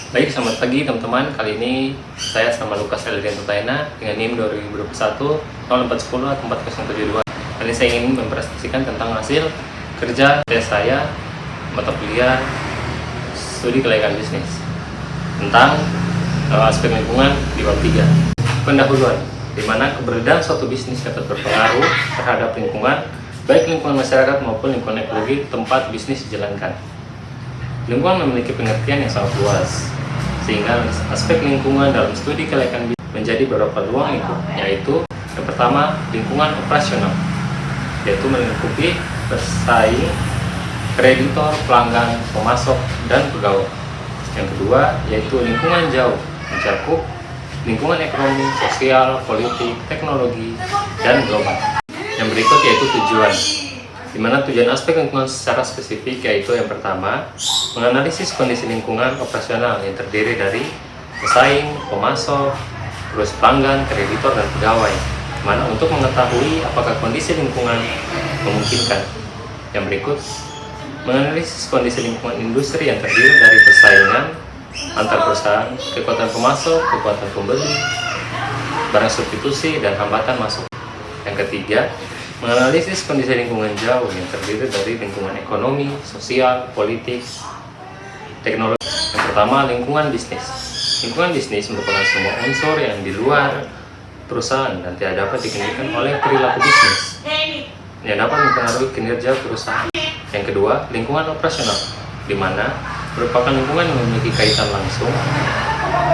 Baik, selamat pagi teman-teman. Kali ini saya sama Lukas Eldian Tutaina dengan NIM 2021 0410 atau 4072. Kali ini saya ingin mempresentasikan tentang hasil kerja tes saya mata kuliah studi kelayakan bisnis tentang aspek lingkungan di bab 3. Pendahuluan, di mana keberadaan suatu bisnis dapat berpengaruh terhadap lingkungan, baik lingkungan masyarakat maupun lingkungan ekologi tempat bisnis dijalankan. Lingkungan memiliki pengertian yang sangat luas, sehingga aspek lingkungan dalam studi kelayakan bisnis menjadi beberapa ruang lingkup, yaitu yang pertama, lingkungan operasional, yaitu melingkupi pesaing, kreditor, pelanggan, pemasok, dan pegawai. Yang kedua, yaitu lingkungan jauh, mencakup lingkungan ekonomi, sosial, politik, teknologi, dan global. Yang berikut yaitu tujuan, di mana tujuan aspek lingkungan secara spesifik yaitu yang pertama, menganalisis kondisi lingkungan operasional yang terdiri dari pesaing, pemasok, terus pelanggan, kreditor, dan pegawai, mana untuk mengetahui apakah kondisi lingkungan memungkinkan. Yang berikut, menganalisis kondisi lingkungan industri yang terdiri dari persaingan antar perusahaan, kekuatan pemasok, kekuatan pembeli, barang substitusi, dan hambatan masuk. Yang ketiga, menganalisis kondisi lingkungan jauh yang terdiri dari lingkungan ekonomi, sosial, politik, teknologi. Yang pertama, lingkungan bisnis. Lingkungan bisnis merupakan semua unsur yang di luar perusahaan dan tidak dapat dikendalikan oleh perilaku bisnis yang dapat mempengaruhi kinerja perusahaan. Yang kedua, lingkungan operasional, di mana merupakan lingkungan yang memiliki kaitan langsung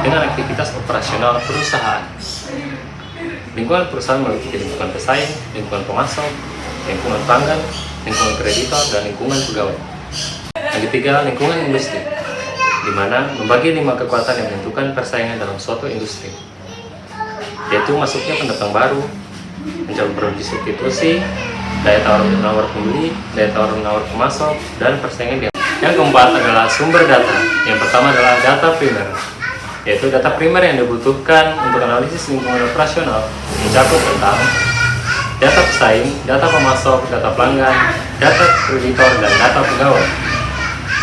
dengan aktivitas operasional perusahaan. Lingkungan perusahaan meliputi lingkungan pesaing, lingkungan pemasok, lingkungan pelanggan, lingkungan kreditor, dan lingkungan pegawai. Yang ketiga, lingkungan industri, di mana membagi 5 kekuatan yang menentukan persaingan dalam suatu industri, yaitu masuknya pendatang baru, mencoba produksi substitusi, daya tawar-menawar pembeli, daya tawar-menawar pemasok, dan persaingan. Yang keempat adalah sumber data. Yang pertama adalah data primer, yaitu data primer yang dibutuhkan untuk analisis lingkungan operasional mencakup tentang data pesaing, data pemasok, data pelanggan, data kreditor, dan data pegawai.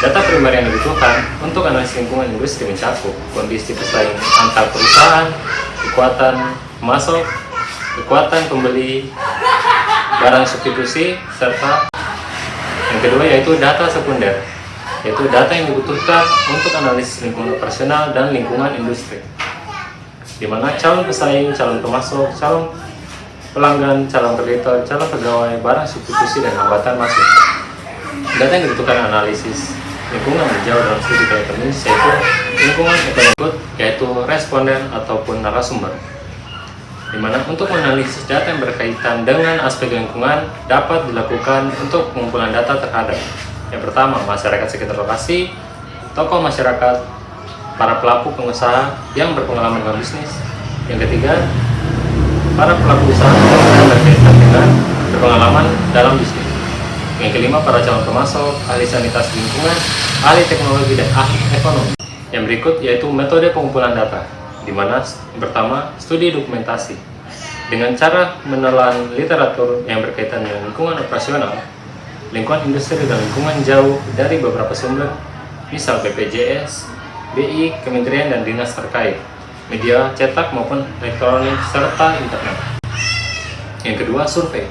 Data primer yang dibutuhkan untuk analisis lingkungan industri mencakup kondisi pesaing antar perusahaan, kekuatan pemasok, kekuatan pembeli, barang substitusi, serta yang kedua yaitu data sekunder, yaitu data yang dibutuhkan untuk analisis lingkungan operasional dan lingkungan industri, di mana calon pesaing, calon pemasok, calon pelanggan, calon kreditor, calon pegawai, barang substitusi, dan hambatan masuk. Data yang dibutuhkan analisis lingkungan jauh dalam studi kelayakan bisnis yaitu lingkungan ekonomi, yaitu responden ataupun narasumber, di mana untuk menganalisis data yang berkaitan dengan aspek lingkungan dapat dilakukan untuk pengumpulan data terhadap yang pertama, masyarakat sekitar lokasi, tokoh masyarakat, para pelaku pengusaha yang berpengalaman dalam bisnis. Yang ketiga, para pelaku usaha yang berkaitan dengan berpengalaman dalam bisnis. Yang kelima, para calon pemasok, ahli sanitasi lingkungan, ahli teknologi, dan ahli ekonomi. Yang berikut yaitu metode pengumpulan data, di mana yang pertama, studi dokumentasi. Dengan cara menelan literatur yang berkaitan dengan lingkungan operasional, lingkungan industri, dan lingkungan jauh dari beberapa sumber, misal BPJS, BI, kementerian, dan dinas terkait, media cetak maupun elektronik, serta internet. Yang kedua, survei,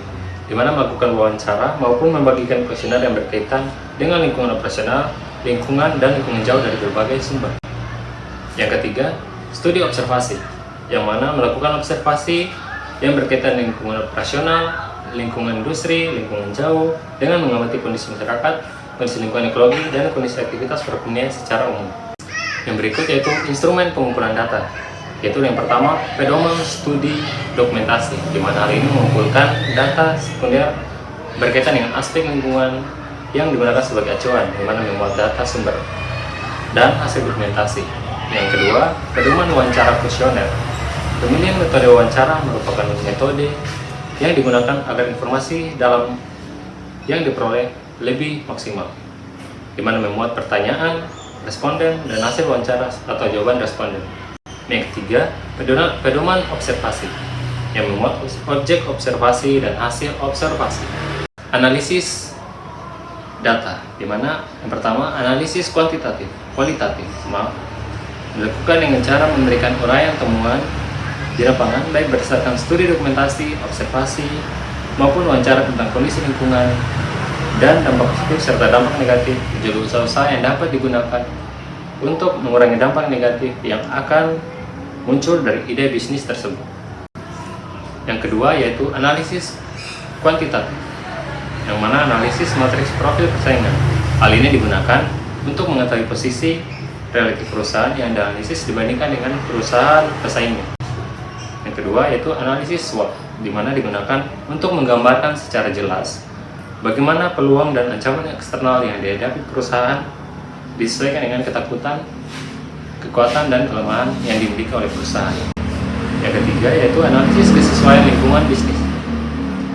di mana melakukan wawancara maupun membagikan kuesioner yang berkaitan dengan lingkungan operasional, lingkungan, dan lingkungan jauh dari berbagai sumber. Yang ketiga, studi observasi, yang mana melakukan observasi yang berkaitan dengan lingkungan operasional, lingkungan industri, lingkungan jauh, dengan mengamati kondisi masyarakat, kondisi lingkungan ekologi, dan kondisi aktivitas perekonomian secara umum. Yang berikut yaitu instrumen pengumpulan data, yaitu yang pertama, pedoman studi dokumentasi, di mana hal ini mengumpulkan data sekunder berkaitan dengan aspek lingkungan yang digunakan sebagai acuan, di mana memuat data sumber dan hasil dokumentasi. Yang kedua, pedoman wawancara kuesioner. Pemilihan metode wawancara merupakan metode yang digunakan agar informasi dalam yang diperoleh lebih maksimal, di mana memuat pertanyaan responden dan hasil wawancara atau jawaban responden. Yang ketiga, pedoman observasi, yang memuat objek observasi dan hasil observasi. Analisis data, di mana yang pertama analisis kualitatif, Dilakukan dengan cara memberikan uraian temuan di lapangan, baik berdasarkan studi dokumentasi, observasi, maupun wawancara tentang kondisi lingkungan dan dampak positif serta dampak negatif juga usaha-usaha yang dapat digunakan untuk mengurangi dampak negatif yang akan muncul dari ide bisnis tersebut. Yang kedua yaitu analisis kuantitatif, yang mana analisis matriks profil persaingan. Hal ini digunakan untuk mengetahui posisi relatif perusahaan yang dianalisis dibandingkan dengan perusahaan pesaingnya. Yang kedua yaitu analisis SWOT, di mana digunakan untuk menggambarkan secara jelas bagaimana peluang dan ancaman eksternal yang dihadapi perusahaan disesuaikan dengan ketakutan, kekuatan, dan kelemahan yang dimiliki oleh perusahaan. Yang ketiga yaitu analisis kesesuaian lingkungan bisnis,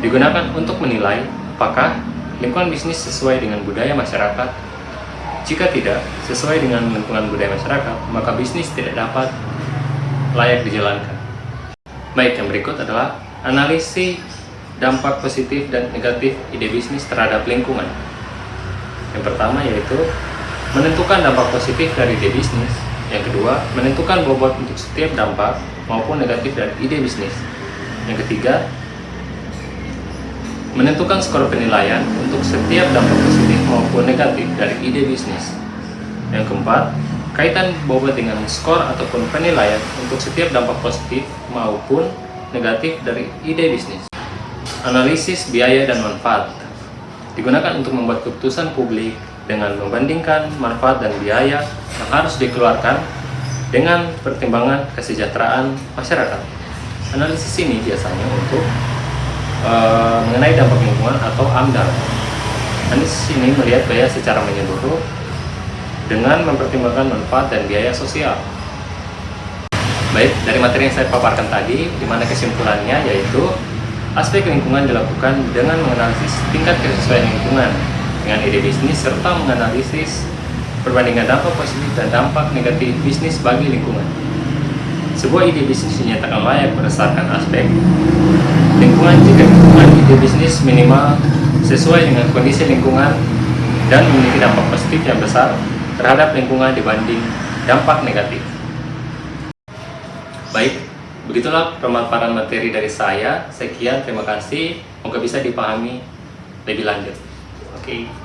digunakan untuk menilai apakah lingkungan bisnis sesuai dengan budaya masyarakat. Jika tidak sesuai dengan lingkungan budaya masyarakat, maka bisnis tidak dapat layak dijalankan. Baik, yang berikut adalah analisis dampak positif dan negatif ide bisnis terhadap lingkungan. Yang pertama yaitu menentukan dampak positif dari ide bisnis. Yang kedua, menentukan bobot untuk setiap dampak maupun negatif dari ide bisnis. Yang ketiga, menentukan skor penilaian untuk setiap dampak positif maupun negatif dari ide bisnis. Yang keempat, kaitan bobot dengan skor ataupun penilaian untuk setiap dampak positif maupun negatif dari ide bisnis. Analisis biaya dan manfaat digunakan untuk membuat keputusan publik dengan membandingkan manfaat dan biaya yang harus dikeluarkan dengan pertimbangan kesejahteraan masyarakat. Analisis ini biasanya untuk mengenai dampak lingkungan atau AMDAL. Analisis ini melihat biaya secara menyeluruh dengan mempertimbangkan manfaat dan biaya sosial. Baik, dari materi yang saya paparkan tadi, di mana kesimpulannya yaitu aspek lingkungan dilakukan dengan menganalisis tingkat kesesuaian lingkungan dengan ide bisnis serta menganalisis perbandingan dampak positif dan dampak negatif bisnis bagi lingkungan. Sebuah ide bisnis dinyatakan layak berdasarkan aspek lingkungan jika lingkungan ide bisnis minimal sesuai dengan kondisi lingkungan dan memiliki dampak positif yang besar terhadap lingkungan dibanding dampak negatif. Baik, begitulah pemaparan materi dari saya. Sekian, terima kasih. Semoga bisa dipahami lebih lanjut. Oke.